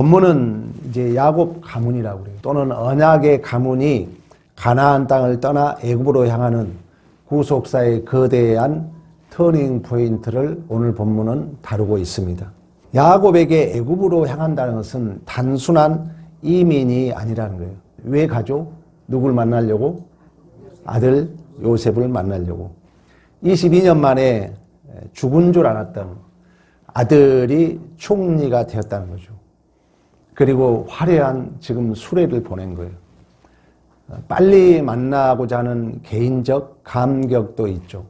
본문은 이제 야곱 가문이라고 그래요. 또는 언약의 가문이 가나안 땅을 떠나 애굽으로 향하는 구속사의 거대한 터닝 포인트를 오늘 본문은 다루고 있습니다. 야곱에게 애굽으로 향한다는 것은 단순한 이민이 아니라는 거예요. 왜 가죠? 누굴 만나려고? 아들 요셉을 만나려고. 22년 만에 죽은 줄 알았던 아들이 총리가 되었다는 거죠. 그리고 화려한 지금 수레를 보낸 거예요. 빨리 만나고자 하는 개인적 감격도 있죠.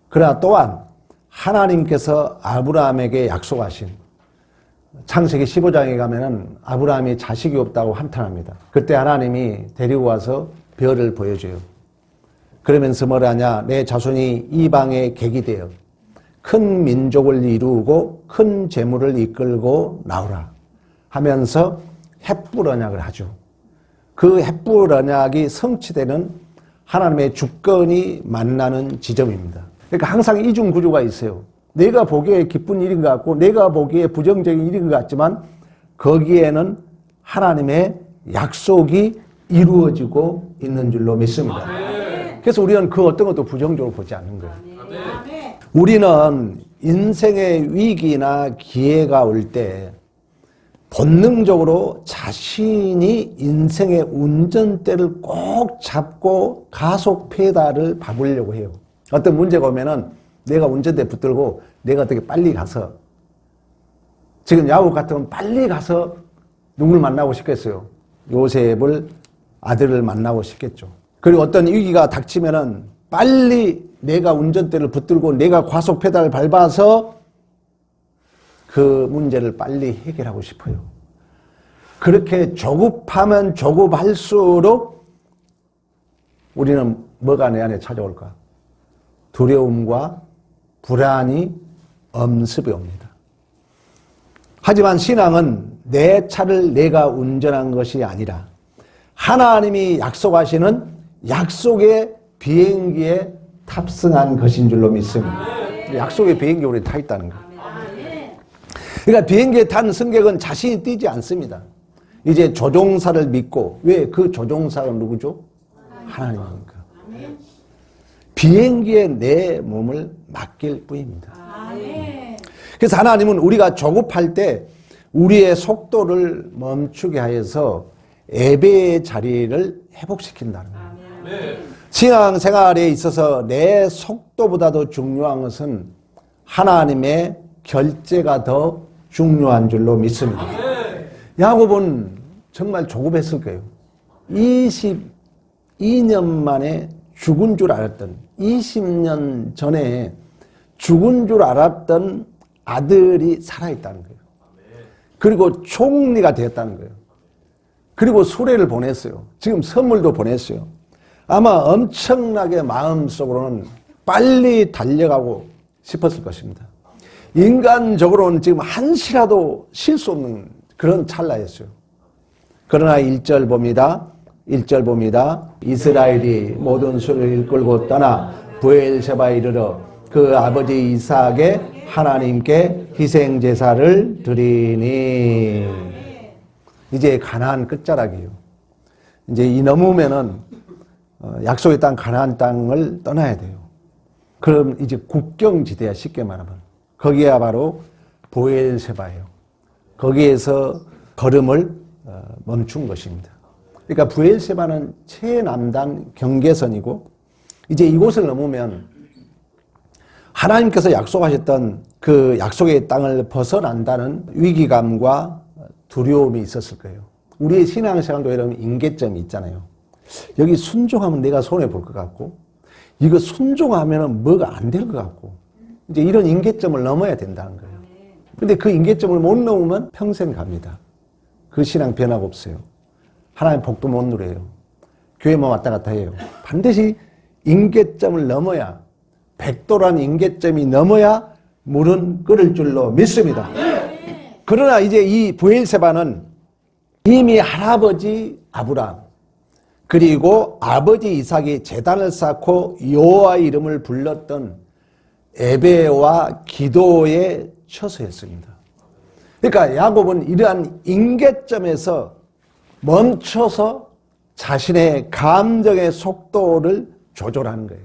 그러나 또한 하나님께서 아브라함에게 약속하신, 창세기 15장에 가면은 아브라함이 자식이 없다고 한탄합니다. 그때 하나님이 데리고 와서 별을 보여줘요. 그러면서 뭐라냐? 내 자손이 이방의 객이 되어 큰 민족을 이루고 큰 재물을 이끌고 나오라 하면서 헷불 언약을 하죠. 그 헷불 언약이 성취되는 하나님의 주권이 만나는 지점입니다. 그러니까 항상 이중 구조가 있어요. 내가 보기에 기쁜 일인 것 같고 내가 보기에 부정적인 일인 것 같지만 거기에는 하나님의 약속이 이루어지고 있는 줄로 믿습니다. 그래서 우리는 그 어떤 것도 부정적으로 보지 않는 거예요. 우리는 인생의 위기나 기회가 올 때 본능적으로 자신이 인생의 운전대를 꼭 잡고 가속 페달을 밟으려고 해요. 어떤 문제가 오면은 내가 운전대 붙들고 내가 어떻게 빨리 가서, 지금 야곱 같으면 빨리 가서 누굴 만나고 싶겠어요? 요셉을, 아들을 만나고 싶겠죠. 그리고 어떤 위기가 닥치면은 빨리 내가 운전대를 붙들고 내가 과속 페달을 밟아서 그 문제를 빨리 해결하고 싶어요. 그렇게 조급하면 조급할수록 우리는 뭐가 내 안에 찾아올까? 두려움과 불안이 엄습이 옵니다. 하지만 신앙은 내 차를 내가 운전한 것이 아니라 하나님이 약속하시는 약속의 비행기에 탑승한 것인 줄로 믿습니다. 약속의 비행기에 우리 타 있다는 거예요. 그러니까 비행기에 탄 승객은 자신이 뛰지 않습니다. 이제 조종사를 믿고, 왜? 그 조종사가 누구죠? 하나님이니까. 비행기에 내 몸을 맡길 뿐입니다. 그래서 하나님은 우리가 조급할 때 우리의 속도를 멈추게 하여서 예배의 자리를 회복시킨다는 거예요. 신앙생활에 있어서 내 속도보다도 중요한 것은 하나님의 결제가 더 중요한 줄로 믿습니다. 야곱은 정말 조급했을 거예요. 22년 만에 죽은 줄 알았던, 20년 전에 죽은 줄 알았던 아들이 살아있다는 거예요. 그리고 총리가 되었다는 거예요. 그리고 수레를 보냈어요. 지금 선물도 보냈어요. 아마 엄청나게 마음속으로는 빨리 달려가고 싶었을 것입니다. 인간적으로는 지금 한시라도 쉴 수 없는 그런 찰나였어요. 그러나 1절 봅니다. 1절 봅니다. 이스라엘이 모든 수를 이끌고 떠나 브엘세바에 이르러 그 아버지 이삭의 하나님께 희생 제사를 드리니. 이제 가나안 끝자락이에요. 이제 이 넘으면은 약속의 땅 가나안 땅을 떠나야 돼요. 그럼 이제 국경지대야, 쉽게 말하면. 거기가 바로 브엘세바예요. 거기에서 걸음을 멈춘 것입니다. 그러니까 브엘세바는 최남단 경계선이고, 이제 이곳을 넘으면 하나님께서 약속하셨던 그 약속의 땅을 벗어난다는 위기감과 두려움이 있었을 거예요. 우리의 신앙생활도 이런 임계점이 있잖아요. 여기 순종하면 내가 손해볼 것 같고, 이거 순종하면 뭐가 안 될 것 같고, 이제 이런 임계점을 넘어야 된다는 거예요. 근데 그 임계점을 못 넘으면 평생 갑니다. 그 신앙 변화가 없어요. 하나님 복도 못 누려요. 교회만 왔다 갔다 해요. 반드시 임계점을 넘어야, 백도라는 임계점이 넘어야 물은 끓을 줄로 믿습니다. 그러나 이제 이 브엘세바는 이미 할아버지 아브라함, 그리고 아버지 이삭이 제단을 쌓고 여호와의 이름을 불렀던 예배와 기도의 처소였습니다. 그러니까 야곱은 이러한 임계점에서 멈춰서 자신의 감정의 속도를 조절하는 거예요.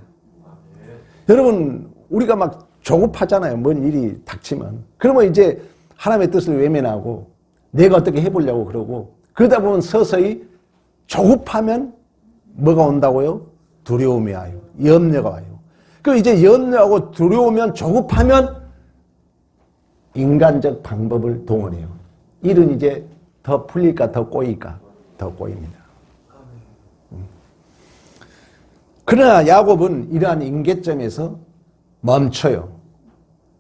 여러분, 우리가 막 조급하잖아요. 뭔 일이 닥치면. 그러면 이제 하나님의 뜻을 외면하고 내가 어떻게 해보려고 그러고, 그러다 보면 서서히 조급하면 뭐가 온다고요? 두려움이 와요. 염려가 와요. 그럼 이제 염려하고 두려우면 조급하면 인간적 방법을 동원해요. 일은 이제 더 풀릴까 더 꼬일까? 더 꼬입니다. 그러나 야곱은 이러한 임계점에서 멈춰요.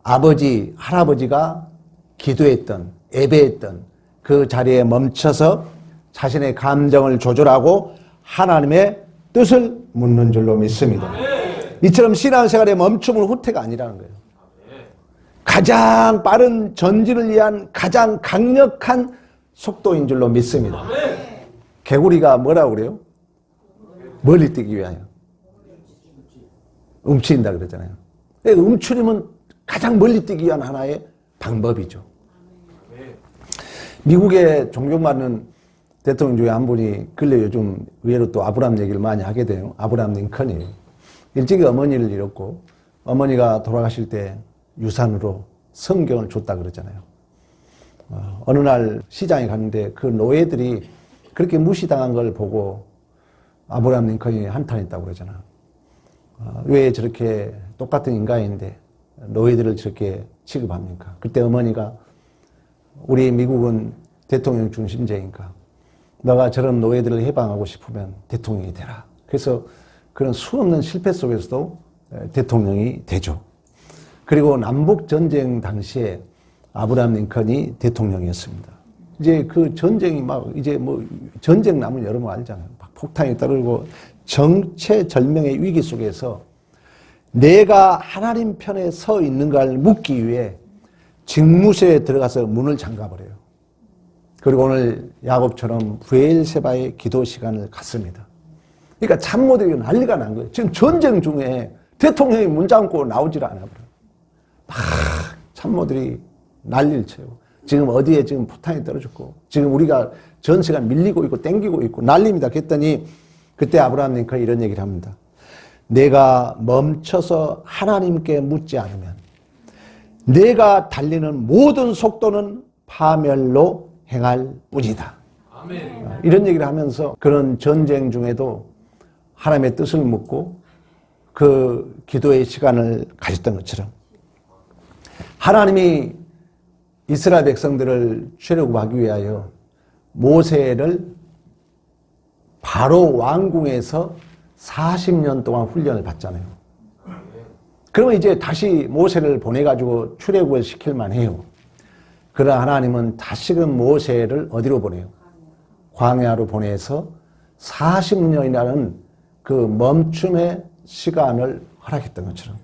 아버지, 할아버지가 기도했던, 예배했던 그 자리에 멈춰서 자신의 감정을 조절하고 하나님의 뜻을 묻는 줄로 믿습니다. 이처럼 신앙생활의 멈춤은 후퇴가 아니라는 거예요. 가장 빠른 전진을 위한 가장 강력한 속도인 줄로 믿습니다. 개구리가 뭐라고 그래요? 멀리 뛰기 위하여 움츠린다 그러잖아요. 움츠림은 가장 멀리 뛰기 위한 하나의 방법이죠. 미국에 존경받는 대통령 중에 한 분이 근래 요즘 의외로 또 아브라함 얘기를 많이 하게 돼요. 아브라함 링컨이에요. 일찍이 어머니를 잃었고 어머니가 돌아가실 때 유산으로 성경을 줬다 그러잖아요. 어느 날 시장에 갔는데 그 노예들이 그렇게 무시당한 걸 보고 아브라함 링컨이 한탄했다고 그러잖아. 왜 저렇게 똑같은 인간인데 노예들을 저렇게 취급합니까? 그때 어머니가 우리 미국은 대통령 중심제니까 너가 저런 노예들을 해방하고 싶으면 대통령이 되라. 그래서 그런 수없는 실패 속에서도 대통령이 되죠. 그리고 남북전쟁 당시에 아브라함 링컨이 대통령이었습니다. 이제 그 전쟁이 막 이제 뭐 전쟁 나면 여러분 알잖아요. 막 폭탄이 떨어지고 정체절명의 위기 속에서 내가 하나님 편에 서 있는가를 묻기 위해 직무실에 들어가서 문을 잠가버려요. 그리고 오늘 야곱처럼 브엘세바의 기도 시간을 갖습니다. 그러니까 참모들이 난리가 난 거예요. 지금 전쟁 중에 대통령이 문 잠고 나오질 않아 버려요. 막 참모들이 난리를 쳐요. 지금 어디에 지금 포탄이 떨어졌고 지금 우리가 전세가 밀리고 있고 땡기고 있고 난리입니다. 그랬더니 그때 아브라함 링컨이 이런 얘기를 합니다. 내가 멈춰서 하나님께 묻지 않으면 내가 달리는 모든 속도는 파멸로 행할 뿐이다. 아멘. 이런 얘기를 하면서 그런 전쟁 중에도 하나님의 뜻을 묻고 그 기도의 시간을 가졌던 것처럼 하나님이 이스라엘 백성들을 출애굽하기 위하여 모세를 바로 왕궁에서 40년 동안 훈련을 받잖아요. 그러면 이제 다시 모세를 보내가지고 출애굽을 시킬만 해요. 그러나 하나님은 다시금 모세를 어디로 보내요? 광야로 보내서 40년이라는 그 멈춤의 시간을 허락했던 것처럼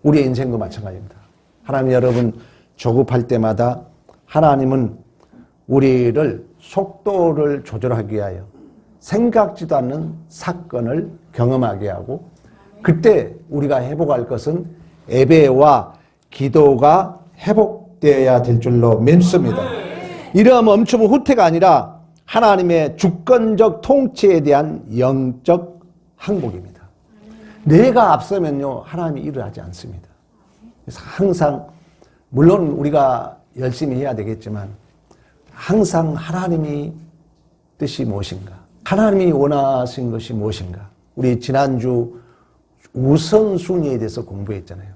우리의 인생도 마찬가지입니다. 하나님 여러분 조급할 때마다 하나님은 우리를 속도를 조절하기 위하여 생각지도 않는 사건을 경험하게 하고 그때 우리가 회복할 것은 예배와 기도가 회복되어야 될 줄로 믿습니다. 이러한 멈춤은 후퇴가 아니라 하나님의 주권적 통치에 대한 영적 항복입니다. 내가 앞서면요 하나님이 일을 하지 않습니다. 그래서 항상 물론 우리가 열심히 해야 되겠지만 항상 하나님이 뜻이 무엇인가? 하나님이 원하신 것이 무엇인가? 우리 지난주 우선순위에 대해서 공부했잖아요.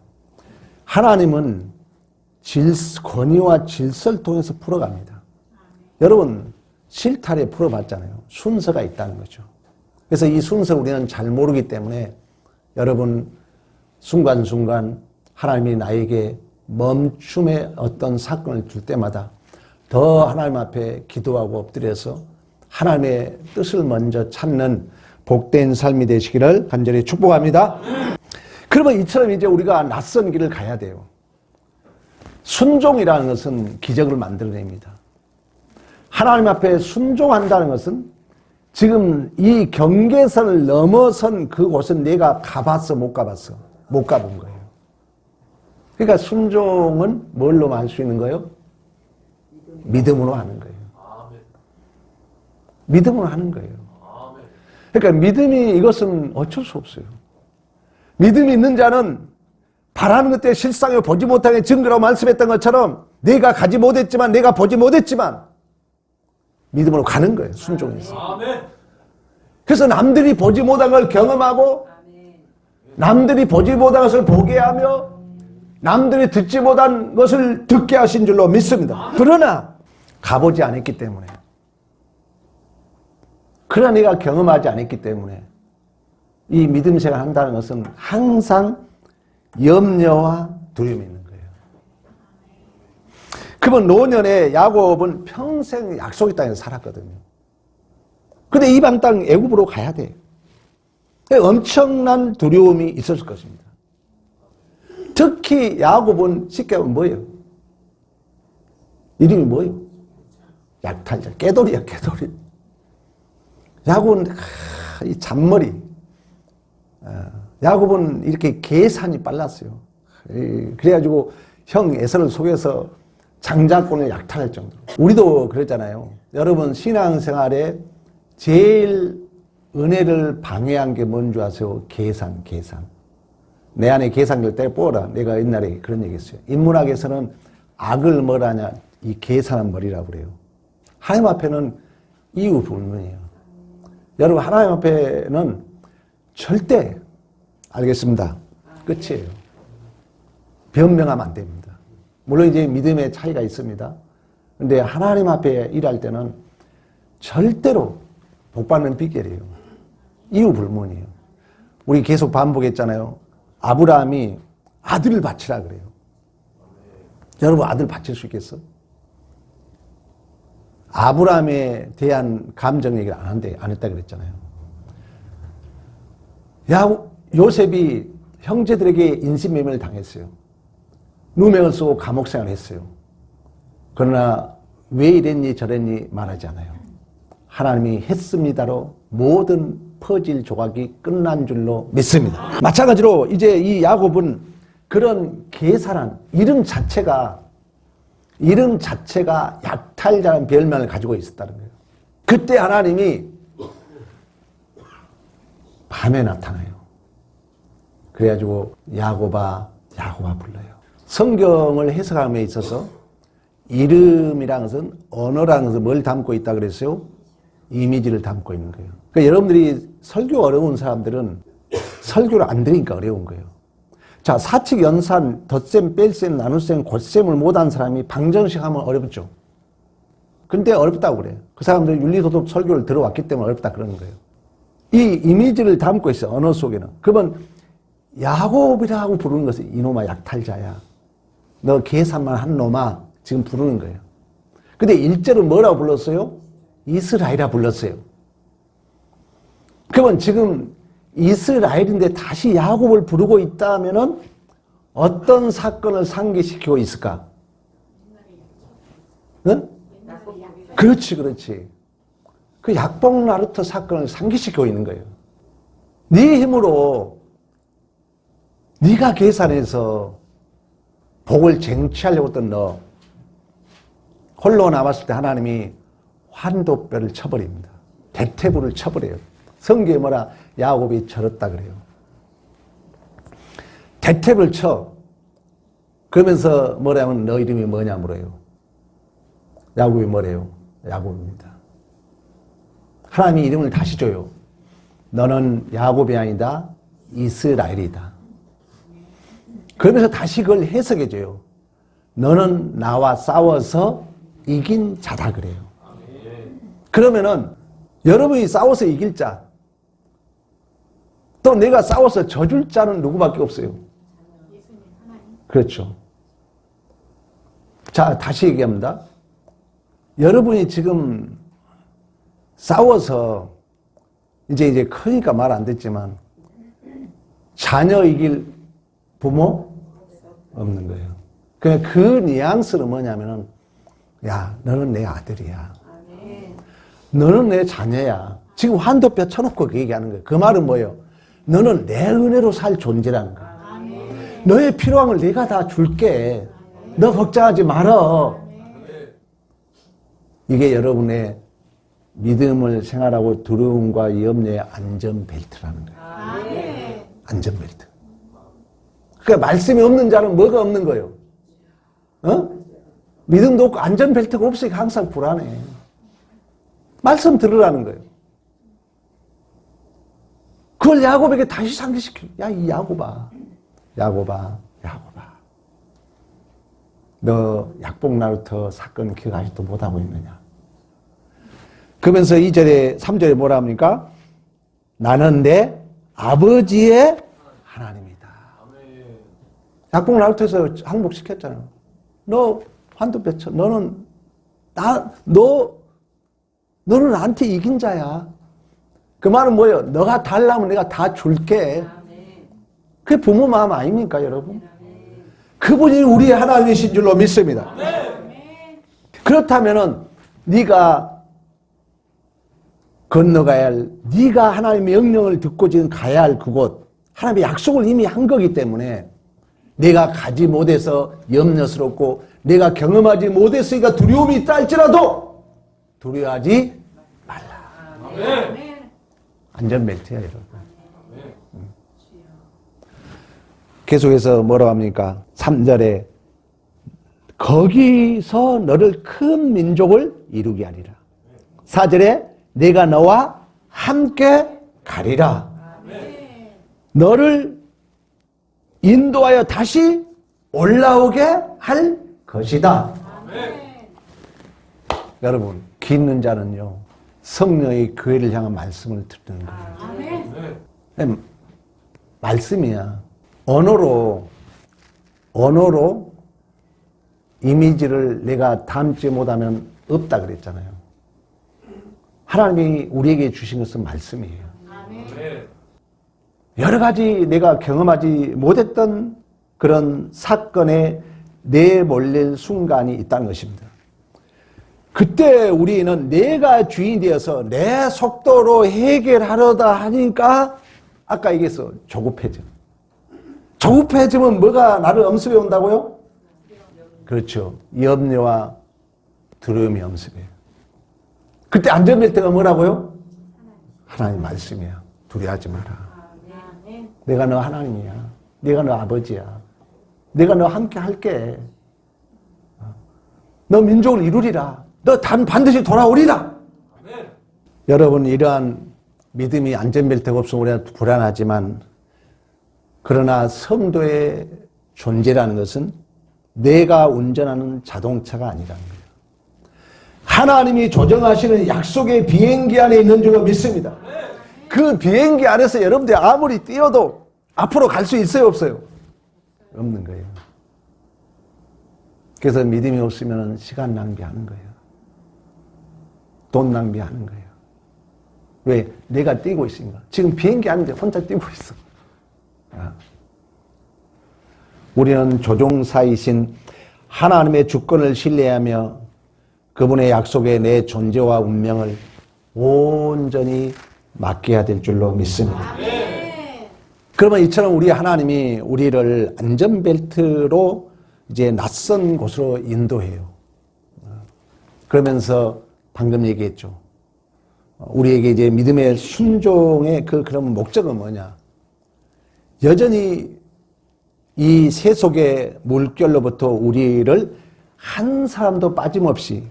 하나님은 권위와 질서를 통해서 풀어갑니다. 여러분 실타래 풀어봤잖아요. 순서가 있다는 거죠. 그래서 이 순서를 우리는 잘 모르기 때문에 여러분 순간순간 하나님이 나에게 멈춤의 어떤 사건을 줄 때마다 더 하나님 앞에 기도하고 엎드려서 하나님의 뜻을 먼저 찾는 복된 삶이 되시기를 간절히 축복합니다. 그러면 이처럼 이제 우리가 낯선 길을 가야 돼요. 순종이라는 것은 기적을 만들어냅니다. 하나님 앞에 순종한다는 것은 지금 이 경계선을 넘어선 그곳은 내가 가봤어, 못 가봤어? 못 가본 거예요. 그러니까 순종은 뭘로 할 수 있는 거예요? 믿음으로 하는 거예요. 믿음으로 하는 거예요. 그러니까 믿음이 이것은 어쩔 수 없어요. 믿음이 있는 자는 바라는 것 때문에 실상에 보지 못하게 증거라고 말씀했던 것처럼 내가 가지 못했지만 내가 보지 못했지만 믿음으로 가는 거예요. 순종해서. 그래서 남들이 보지 못한 걸 경험하고 남들이 보지 못한 것을 보게 하며 남들이 듣지 못한 것을 듣게 하신 줄로 믿습니다. 그러나 가보지 않았기 때문에 그러나 내가 경험하지 않았기 때문에 이 믿음 생활을 한다는 것은 항상 염려와 두려움이 있는 거예요. 그러면 노년에 야곱은 평생 약속의 땅에서 살았거든요. 근데 이방 땅 애굽으로 가야 돼. 엄청난 두려움이 있었을 것입니다. 특히 야곱은 쉽게 하면 뭐예요? 이름이 뭐예요? 약탈자, 깨돌이야, 깨돌이. 야곱은 이 잔머리. 야곱은 이렇게 계산이 빨랐어요. 그래가지고 형 에서를 속여서 장자권을 약탈할 정도로. 우리도 그랬잖아요. 여러분 신앙생활에 제일 은혜를 방해한 게 뭔지 아세요? 계산. 내 안에 계산기를 떼보라. 내가 옛날에 그런 얘기 했어요. 인문학에서는 악을 뭐라냐? 이 계산한 머리라고 그래요. 하나님 앞에는 이유 불문이에요. 여러분 하나님 앞에는 절대 알겠습니다. 끝이에요. 변명하면 안 됩니다. 물론 이제 믿음의 차이가 있습니다. 근데 하나님 앞에 일할 때는 절대로 복받는 비결이에요. 이유 불문이에요. 우리 계속 반복했잖아요. 아브라함이 아들을 바치라 그래요. 여러분 아들 바칠 수 있겠어? 아브라함에 대한 감정 얘기를 안 했다 그랬잖아요. 요셉이 형제들에게 인신매매를 당했어요. 누명을 쓰고 감옥 생활을 했어요. 그러나 왜 이랬니 저랬니 말하지 않아요. 하나님이 했습니다로 모든 퍼즐 조각이 끝난 줄로 믿습니다. 마찬가지로 이제 이 야곱은 그런 계산한 이름 자체가 약탈자라는 별명을 가지고 있었다는 거예요. 그때 하나님이 밤에 나타나요. 그래가지고 야곱아 불러요. 성경을 해석함에 있어서 이름이라는 것은 언어라는 것은 뭘 담고 있다 그랬어요? 이미지를 담고 있는 거예요. 그러니까 여러분들이 설교 어려운 사람들은 설교를 안 들으니까 어려운 거예요. 자, 사칙, 연산, 덧셈, 뺄셈, 나눗셈, 곱셈을 못한 사람이 방정식 하면 어렵죠. 근데 어렵다고 그래요. 그 사람들이 윤리도덕 설교를 들어왔기 때문에 어렵다 그러는 거예요. 이 이미지를 담고 있어요. 언어 속에는. 그러면 야곱이라고 부르는 것은 이놈아 약탈자야. 너 계산만 한 놈아. 지금 부르는 거예요. 근데 일제로 뭐라고 불렀어요? 이스라엘이라 불렀어요. 그러면 지금 이스라엘인데 다시 야곱을 부르고 있다면은 어떤 사건을 상기시키고 있을까? 응? 그렇지. 그 약복 나루터 사건을 상기시키고 있는 거예요. 네 힘으로 네가 계산해서 복을 쟁취하려고 했던 너 홀로 남았을 때 하나님이 환도뼈를 쳐버립니다. 대퇴부를 쳐버려요. 성경에 뭐라 야곱이 절었다 그래요. 대퇴부를 쳐. 그러면서 뭐라면 너 이름이 뭐냐 물어요. 야곱이 뭐래요? 야곱입니다. 하나님이 이름을 다시 줘요. 너는 야곱이 아니다. 이스라엘이다. 그러면서 다시 그걸 해석해 줘요. 너는 나와 싸워서 이긴 자다 그래요. 그러면은 여러분이 싸워서 이길 자, 또 내가 싸워서 져줄 자는 누구밖에 없어요. 그렇죠. 자, 다시 얘기합니다. 여러분이 지금 싸워서 이제 크니까 말 안 됐지만 자녀 이길 부모 없는 거예요. 그 뉘앙스는 뭐냐면은 야, 너는 내 아들이야. 너는 내 자녀야. 지금 환도뼈 쳐놓고 그 얘기하는 거예요. 그 말은 뭐예요? 너는 내 은혜로 살 존재라는 거야. 너의 필요한 걸 내가 다 줄게. 너 걱정하지 말어. 이게 여러분의 믿음을 생활하고 두려움과 염려의 안전벨트라는 거예요. 안전벨트. 그러니까 말씀이 없는 자는 뭐가 없는 거예요? 믿음도 없고 안전벨트가 없으니까 항상 불안해. 말씀 들으라는 거예요. 그걸 야곱에게 다시 상기시켜. 야, 이 야곱아. 너 약복 나루터 사건 기억 아직도 못하고 있느냐? 그러면서 2절에, 3절에 뭐라 합니까? 나는 내 아버지의 하나님이다. 약복 나루터에서 항복시켰잖아. 너 환도 뱉어. 너는 나한테 이긴 자야. 그 말은 뭐예요? 너가 달라면 내가 다 줄게. 그게 부모 마음 아닙니까, 여러분? 그분이 우리의 하나님이신 줄로 믿습니다. 그렇다면은 네가 건너가야 할, 네가 하나님의 명령을 듣고 지금 가야 할 그곳, 하나님의 약속을 이미 한 거기 때문에 내가 가지 못해서 염려스럽고 내가 경험하지 못했으니까 두려움이 있다 할지라도 두려워하지 말라. 안전벨트야, 여러분. 계속해서 뭐라고 합니까? 3절에 거기서 너를 큰 민족을 이루게 하리라. 4절에 내가 너와 함께 가리라. 너를 인도하여 다시 올라오게 할 것이다. 여러분, 귀 있는 자는요, 성령의 교회를 향한 말씀을 듣는 거예요. 말씀이야. 언어로 이미지를 내가 담지 못하면 없다 그랬잖아요. 하나님이 우리에게 주신 것은 말씀이에요. 여러 가지 내가 경험하지 못했던 그런 사건에 내몰릴 순간이 있다는 것입니다. 그때 우리는 내가 주인이 되어서 내 속도로 해결하려다 하니까 아까 얘기했어. 조급해져. 조급해지면 뭐가 나를 엄습해 온다고요? 그렇죠. 염려와 두려움이 엄습해요. 그때 안전벨트가 뭐라고요? 하나님 말씀이야. 두려워하지 마라. 내가 너 하나님이야. 내가 너 아버지야. 내가 너 함께 할게. 너 민족을 이루리라. 너 반드시 돌아오리라. 여러분, 이러한 믿음이 안전벨트가 없으면 우리가 불안하지만, 그러나 성도의 존재라는 것은 내가 운전하는 자동차가 아니라는 거예요. 하나님이 조정하시는 약속의 비행기 안에 있는 줄로 믿습니다. 그 비행기 안에서 여러분들이 아무리 뛰어도 앞으로 갈 수 있어요, 없어요? 없는 거예요. 그래서 믿음이 없으면 시간 낭비하는 거예요. 돈 낭비하는 거예요. 왜? 내가 뛰고 있으니까. 지금 비행기 안에 혼자 뛰고 있어. 우리는 조종사이신 하나님의 주권을 신뢰하며 그분의 약속에 내 존재와 운명을 온전히 맡겨야 될 줄로 믿습니다. 그러면 이처럼 우리 하나님이 우리를 안전벨트로 이제 낯선 곳으로 인도해요. 그러면서 방금 얘기했죠. 우리에게 이제 믿음의 순종의 그런 목적은 뭐냐? 여전히 이 세속의 물결로부터 우리를 한 사람도 빠짐없이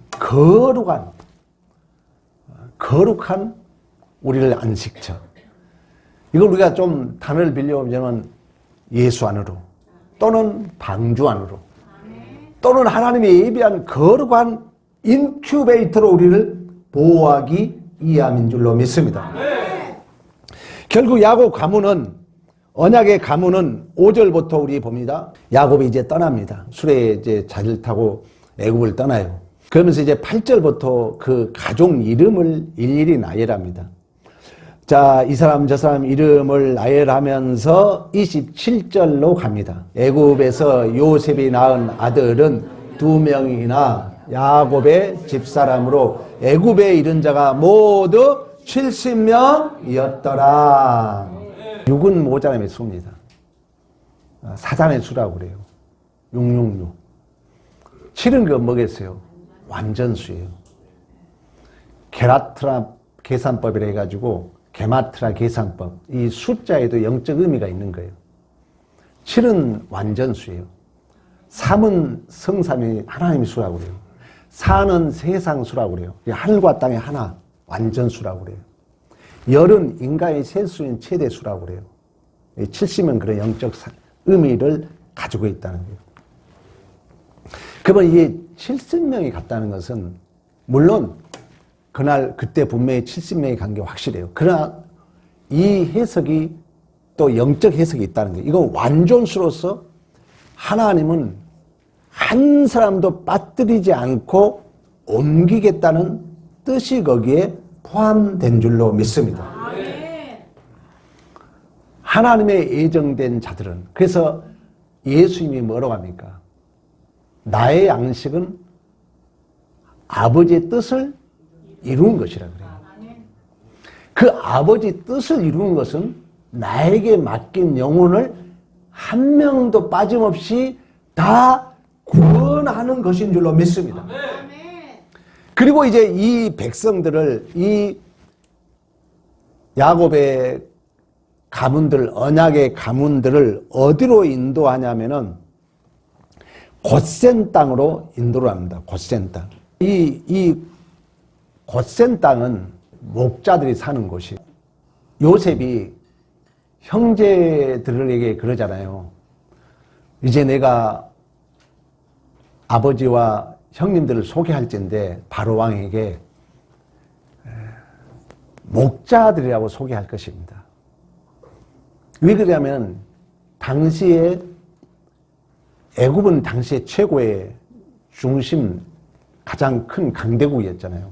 거룩한 우리를 안식처. 이걸 우리가 좀 단어를 빌려보면 예수 안으로, 또는 방주 안으로, 또는 하나님의 예비한 거룩한 인큐베이터로 우리를 보호하기 위함인 줄로 믿습니다. 결국 야곱 가문은, 언약의 가문은 5절부터 우리 봅니다. 야곱이 이제 떠납니다. 수레에 이제 자를 타고 애굽을 떠나요. 그러면서 이제 8절부터 그 가족 이름을 일일이 나열합니다. 자, 이 사람 저 사람 이름을 나열하면서 27절로 갑니다. 애굽에서 요셉이 낳은 아들은 2명이나 야곱의 집사람으로 애굽에 이른 자가 모두 70명이었더라. 6은 모자람의 수입니다. 사단의 수라고 그래요. 666. 7은 그 뭐겠어요? 완전수예요. 게라트라 계산법이라 해가지고 게마트라 계산법. 이 숫자에도 영적 의미가 있는 거예요. 7은 완전수예요. 3은 성삼위 하나님의 수라고 그래요. 4는 세상수라고 그래요. 하늘과 땅의 하나 완전수라고 그래요. 열은 인간의 세수인 최대수라고 그래요. 70은 그런 영적 의미를 가지고 있다는 거예요. 그러면 이게 70명이 갔다는 것은 물론 그때 분명히 70명이 간 게 확실해요. 그러나 이 해석이 또 영적 해석이 있다는 거예요. 이건 완전수로서 하나님은 한 사람도 빠뜨리지 않고 옮기겠다는 뜻이 거기에 포함된 줄로 믿습니다. 하나님의 예정된 자들은, 그래서 예수님이 뭐라고 합니까? 나의 양식은 아버지의 뜻을 이루는 것이라 그래요. 그 아버지 뜻을 이루는 것은 나에게 맡긴 영혼을 한 명도 빠짐없이 다 구원하는 것인 줄로 믿습니다. 그리고 이제 이 백성들을, 이 야곱의 가문들, 언약의 가문들을 어디로 인도하냐면은 곧센 땅으로 인도를 합니다. 곧센 땅. 이 곧센 땅은 목자들이 사는 곳이에요. 요셉이 형제들에게 그러잖아요. 이제 내가 아버지와 형님들을 소개할진데 바로 왕에게 목자들이라고 소개할 것입니다. 왜 그러냐면 당시에 애굽은 당시에 최고의 중심, 가장 큰 강대국이었잖아요.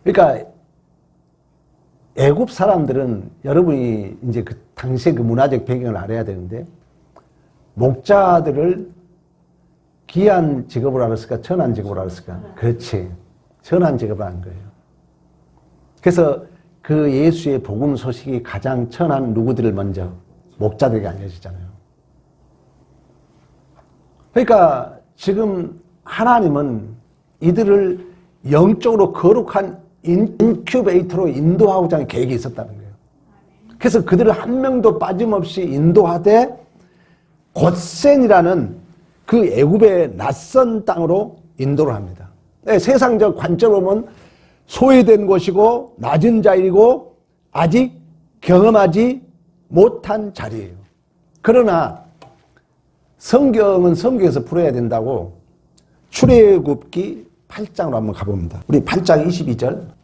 그러니까 애굽 사람들은, 여러분이 이제 그 당시의 그 문화적 배경을 알아야 되는데, 목자들을 귀한 직업으로 알았을까, 천한 직업으로 알았을까? 그렇지, 천한 직업을 한 거예요. 그래서 그 예수의 복음 소식이 가장 천한 누구들을 먼저 목자들에게 알려지잖아요. 그러니까 지금 하나님은 이들을 영적으로 거룩한 인큐베이터로 인도하고자 하는 계획이 있었다는 거예요. 그래서 그들을 한 명도 빠짐없이 인도하되 곧센이라는 그 애굽의 낯선 땅으로 인도를 합니다. 네, 세상적 관점으로 보면 소외된 곳이고 낮은 자리이고 아직 경험하지 못한 자리예요. 그러나 성경은 성경에서 풀어야 된다고 출애굽기 8장으로 한번 가봅니다. 우리 8장 22절.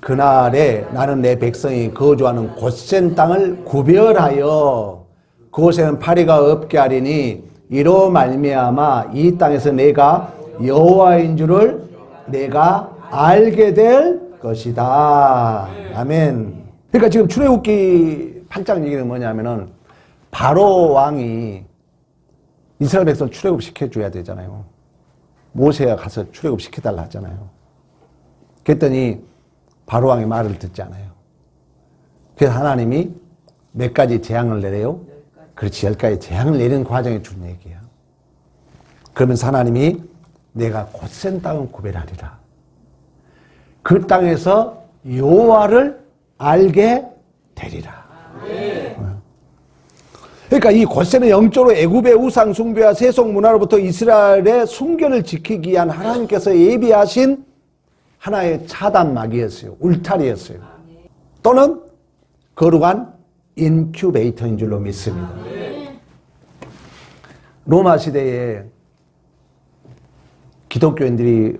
그날에 나는 내 백성이 거주하는 곧센 땅을 구별하여 그곳에는 파리가 없게 하리니 이로 말미암아 이 땅에서 내가 여호와인 줄을 내가 알게 될 것이다. 아멘. 그러니까 지금 출애굽기 8장 얘기는 뭐냐면은 바로 왕이 이스라엘 백성을 출애굽시켜줘야 되잖아요. 모세가 가서 출애굽시켜달라 하잖아요. 그랬더니 바로 왕의 말을 듣지 않아요. 그래서 하나님이 몇 가지 재앙을 내려요? 그렇지, 10가지 재앙을 내리는 과정에 준 얘기예요. 그러면서 하나님이 내가 곧센 땅은 구별하리라. 그 땅에서 여호와를 알게 되리라. 그러니까 이 곧센은 영적으로 애굽의 우상 숭배와 세속 문화로부터 이스라엘의 순결을 지키기 위한 하나님께서 예비하신 하나의 차단막이었어요. 울타리였어요. 또는 거룩한 인큐베이터인 줄로 믿습니다. 로마 시대에 기독교인들이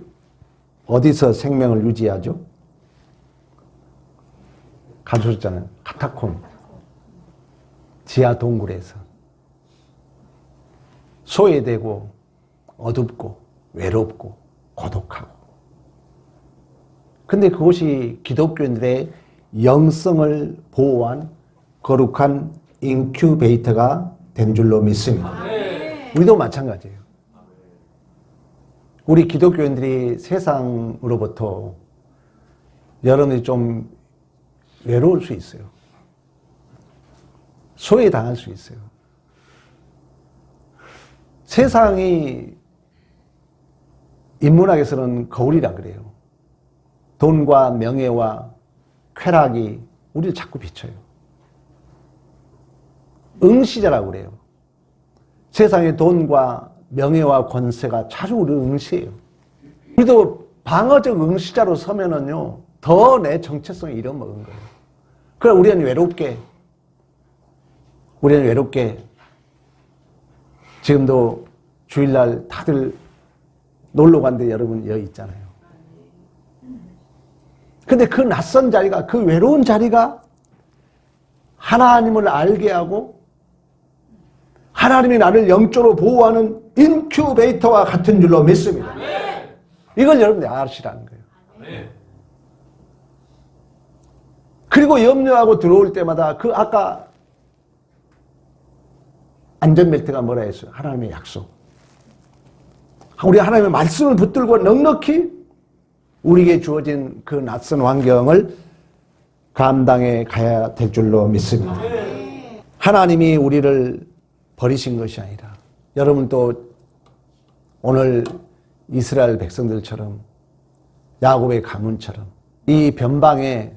어디서 생명을 유지하죠? 가르쳤잖아요. 카타콤. 지하 동굴에서. 소외되고 어둡고 외롭고 고독하고. 근데 그것이 기독교인들의 영성을 보호한 거룩한 인큐베이터가 된 줄로 믿습니다. 우리도 마찬가지예요. 우리 기독교인들이 세상으로부터 여러분이 좀 외로울 수 있어요. 소외당할 수 있어요. 세상이 인문학에서는 거울이라 그래요. 돈과 명예와 쾌락이 우리를 자꾸 비춰요. 응시자라고 그래요. 세상의 돈과 명예와 권세가 자주 우리를 응시해요. 우리도 방어적 응시자로 서면은요, 더 내 정체성을 잃어먹은 거예요. 그럼 우리는 외롭게 지금도 주일날 다들 놀러 간데 여러분 여기 있잖아요. 근데 그 낯선 자리가, 그 외로운 자리가 하나님을 알게 하고 하나님이 나를 영적으로 보호하는 인큐베이터와 같은 줄로 믿습니다. 이걸 여러분들이 아시라는 거예요. 그리고 염려하고 들어올 때마다 그 아까 안전벨트가 뭐라 했어요? 하나님의 약속. 우리 하나님의 말씀을 붙들고 넉넉히 우리에게 주어진 그 낯선 환경을 감당해 가야 될 줄로 믿습니다. 하나님이 우리를 버리신 것이 아니라 여러분 또 오늘 이스라엘 백성들처럼 야곱의 가문처럼 이 변방에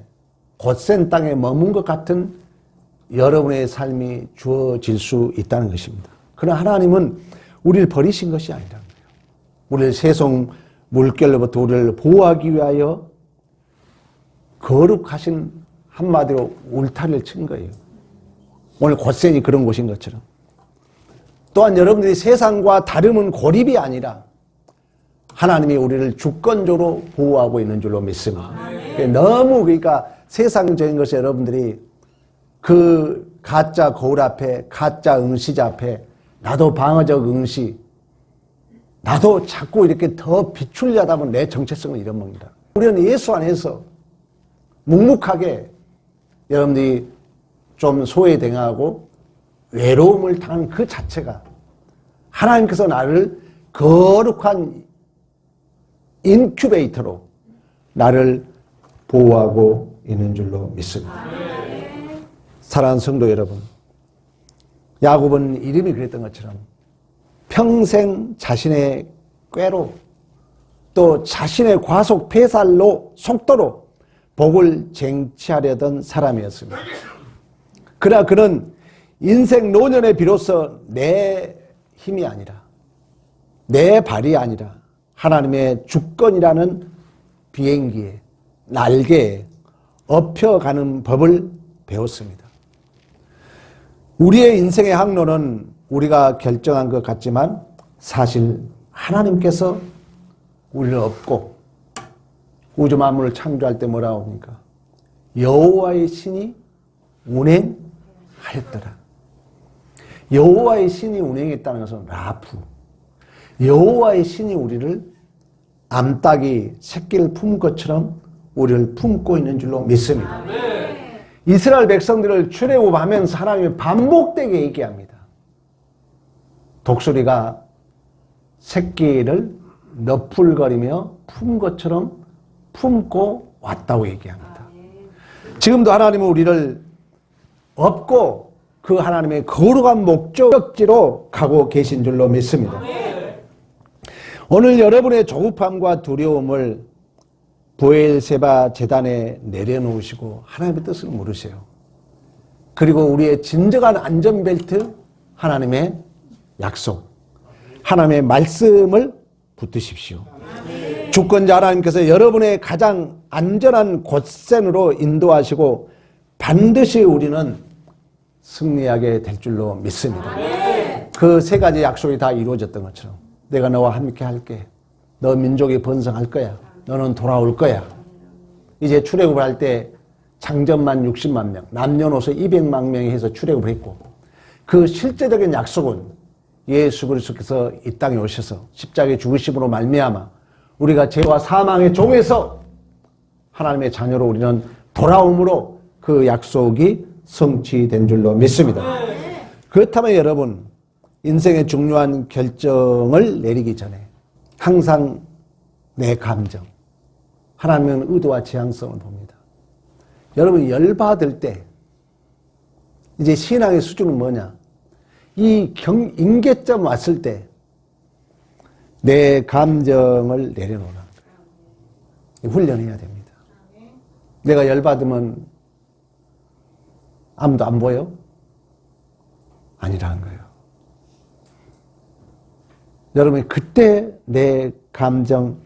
곧센 땅에 머문 것 같은 여러분의 삶이 주어질 수 있다는 것입니다. 그러나 하나님은 우리를 버리신 것이 아니라는 거예요. 우리를 세속 물결로부터 우리를 보호하기 위하여 거룩하신 한마디로 울타리를 친 거예요. 오늘 곧센이 그런 곳인 것처럼. 또한 여러분들이 세상과 다름은 고립이 아니라 하나님이 우리를 주권적으로 보호하고 있는 줄로 믿습니다. 너무 그러니까 세상적인 것에 여러분들이 그 가짜 거울 앞에, 가짜 응시자 앞에 나도 방어적 응시, 나도 자꾸 이렇게 더 비추려다 보면 내 정체성을 잃어먹는다. 우리는 예수 안에서 묵묵하게 여러분들이 좀 소외당하고 외로움을 당한 그 자체가 하나님께서 나를 거룩한 인큐베이터로 나를 보호하고 있는 줄로 믿습니다. 사랑하는 성도 여러분, 야곱은 이름이 그랬던 것처럼 평생 자신의 꾀로 또 자신의 과속 폐살로 속도로 복을 쟁취하려던 사람이었습니다. 그러나 그는 인생 노년에 비로소 내 힘이 아니라 내 발이 아니라 하나님의 주권이라는 비행기에 날개에 업혀가는 법을 배웠습니다. 우리의 인생의 항로는 우리가 결정한 것 같지만 사실 하나님께서 우리를 업고 우주 만물을 창조할 때 뭐라고 합니까? 여호와의 신이 운행하였더라. 여호와의 신이 운행했다는 것은 라프. 여호와의 신이 우리를 암탉이 새끼를 품은 것처럼 우리를 품고 있는 줄로 믿습니다. 이스라엘 백성들을 출애굽하면서 하나님이 반복되게 얘기합니다. 독수리가 새끼를 너풀거리며 품 것처럼 품고 왔다고 얘기합니다. 지금도 하나님은 우리를 업고 그 하나님의 거룩한 목적지로 가고 계신 줄로 믿습니다. 오늘 여러분의 조급함과 두려움을 브엘세바 제단에 내려놓으시고 하나님의 뜻을 물으세요. 그리고 우리의 진정한 안전벨트, 하나님의 약속, 하나님의 말씀을 붙드십시오. 주권자 하나님께서 여러분의 가장 안전한 곳센으로 인도하시고 반드시 우리는 승리하게 될 줄로 믿습니다. 그 세 가지 약속이 다 이루어졌던 것처럼 내가 너와 함께 할게. 너 민족이 번성할 거야. 너는 돌아올 거야. 이제 출애굽을 할 때 장전만 60만 명, 남녀노소 200만 명이 해서 출애굽을 했고 그 실제적인 약속은 예수 그리스도께서 이 땅에 오셔서 십자가에 죽으심으로 말미암아 우리가 죄와 사망의 종에서 하나님의 자녀로 우리는 돌아옴으로 그 약속이 성취된 줄로 믿습니다. 그렇다면 여러분, 인생의 중요한 결정을 내리기 전에 항상 내 감정, 하나님은 의도와 지향성을 봅니다. 여러분 열받을 때 이제 신앙의 수준은 뭐냐? 이 임계점 왔을 때 내 감정을 내려놓으라는 거예요. 훈련해야 됩니다. 내가 열받으면 아무도 안 보여? 아니라는 거예요. 여러분, 그때 내 감정,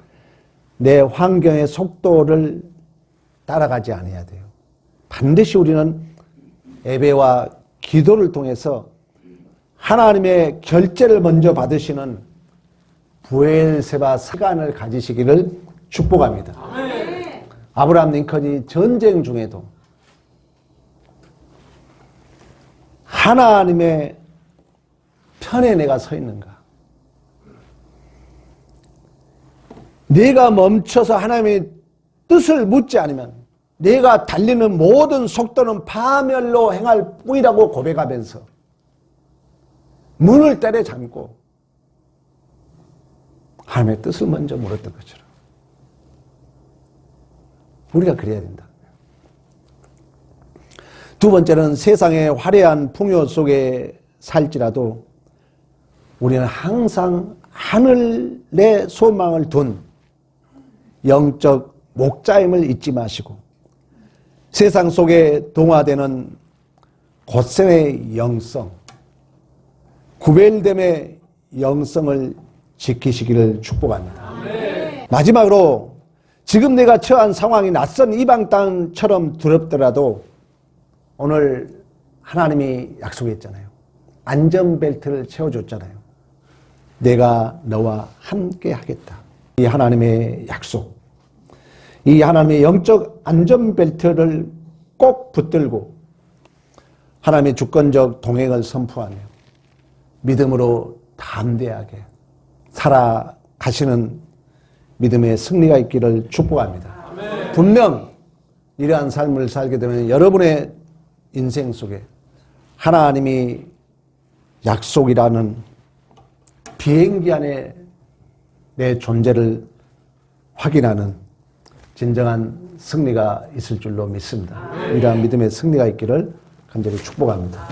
내 환경의 속도를 따라가지 않아야 돼요. 반드시 우리는 예배와 기도를 통해서 하나님의 결제를 먼저 받으시는 부엘세바 시간을 가지시기를 축복합니다. 아멘. 아브라함 링컨이 전쟁 중에도 하나님의 편에 내가 서 있는가? 내가 멈춰서 하나님의 뜻을 묻지 않으면 내가 달리는 모든 속도는 파멸로 행할 뿐이라고 고백하면서 문을 때려잠고 하나님의 뜻을 먼저 물었던 것처럼 우리가 그래야 된다. 두 번째는 세상의 화려한 풍요 속에 살지라도 우리는 항상 하늘의 소망을 둔 영적 목자임을 잊지 마시고 세상 속에 동화되는 고생의 영성, 구별됨의 영성을 지키시기를 축복합니다. 네. 마지막으로 지금 내가 처한 상황이 낯선 이방 땅처럼 두렵더라도 오늘 하나님이 약속했잖아요. 안전벨트를 채워줬잖아요. 내가 너와 함께 하겠다. 이 하나님의 약속, 이 하나님의 영적 안전벨트를 꼭 붙들고 하나님의 주권적 동행을 선포하며 믿음으로 담대하게 살아가시는 믿음의 승리가 있기를 축복합니다. 아멘. 분명 이러한 삶을 살게 되면 여러분의 인생 속에 하나님이 약속이라는 비행기 안에 내 존재를 확인하는 진정한 승리가 있을 줄로 믿습니다. 이러한 믿음의 승리가 있기를 간절히 축복합니다.